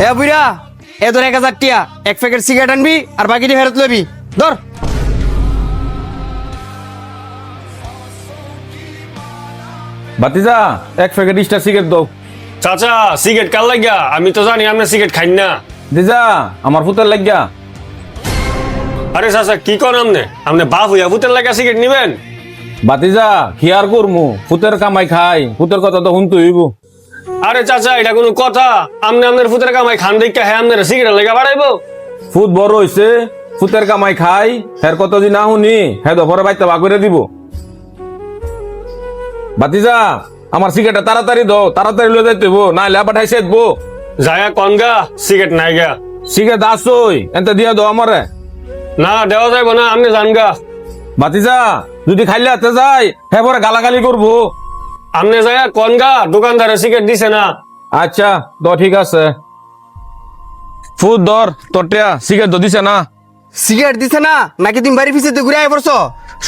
এ বুইরা এ তোর 1000 টিয়া এক প্যাকেট সিগারেট আনবি আর বাকিটি ফেরত লবি ধর। বাতিজা এক প্যাকেট স্টার সিগারেট দাও। চাচা সিগারেট কার লাগিয়া? আমি তো জানি আপনি সিগারেট খাইন না। দিজা আমার ফুতের লাগিয়া। আরে চাচা কি করেন আপনি? আপনি বাপ হইয়া ভূতের লাগা সিগারেট নিবেন? বাতিজা কি আর করমু, ফুতের কামাই খাই, ফুতের কথা তো শুনতে হইব। আরে চাচা এটা কোনো কথা? আপনি আপনার ভূতের কামাই খান দেখা হ্যাঁ আপনার সিগারেট লাগা বাড়াইবো? ফুত বড় হইছে, ফুতের কামাই খাই, হের কত দিন না শুনি হে দফরে বাইতে বা করে দিব। বাতিজা আমার সিগারেটটা তাড়াতাড়ি দাও, তাড়াতাড়ি লয়ে যাইতে হইব, না লে পাঠাই সেদবো। যায়া কনগা সিগারেট নাই গা। সিগারেট আসই এনতে দিয়া দাও আমারে। না দেওয়া যাইব না, আপনি জানগা। বাতিজা যদি খাইলে হাতে যাই হে পরে গালাগালি করবো। আপনি যায়া কনগা দোকানদারে সিগারেট দিছে না। আচ্ছা তো ঠিক আছে। ফুট ধর তোরটা সিগারেট তো দিছে না। সিগারেট দিছে না নাকি তুমি বাড়ি পিছে ঘুরে আয় পড়ছো?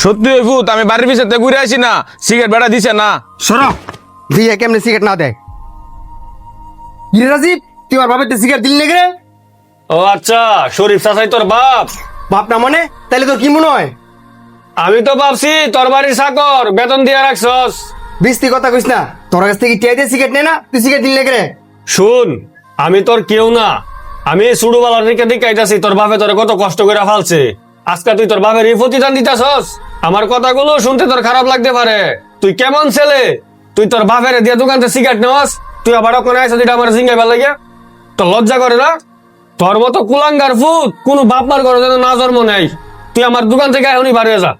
সত্যি ওই ফুট আমি বাড়ির পিছনে ঘুরে আসি না, সিগারেট বেড়া দিছে না। সরো দিয়ে কেমনে সিগারেট না দেয়? ইরে রাজীব তুই আর বাবার সিগারেট দিলি নাকি রে? ও আচ্ছা শরীফ চাচাই তোর বাপ? বাপ না মানে তাহলে তোর কি মনে হয়? আমি তো ভাবছি তোর বাড়ির চাকর, বেতন দিয়া রাখছস। বিস্তি কথা কইস না, তোর কাছ থেকে টিয়া দিয়ে সিগারেট নে না, তুই সিগারেট দিলি নাকি রে? শুন আমি তোর কেউ না, আমি ছোটবেলার দিকে দেখাইতাছি তোর বাপে তোর কত কষ্ট করে ফালছে। আজকে তুই তোর বাপের এই প্রতিদান দিতাছস। আমার কথাগুলো শুনতে তোর খারাপ লাগতে পারে, তুই কেমন ছেলে? তুই তোর বাপের দিয়ে দোকানতে সিগারেট নেওয়াস, তুই আবার ওখানে আইসা যেটা আমার জিঙ্গাইবার লাগে তোর লজ্জা করে না? তোর মতো কুলাঙ্গার ফুট কোনো বাপ মার ঘরে যেন না জন্ম নেই। তুই আমার দোকান থেকে এখনই বাড়িয়ে যা।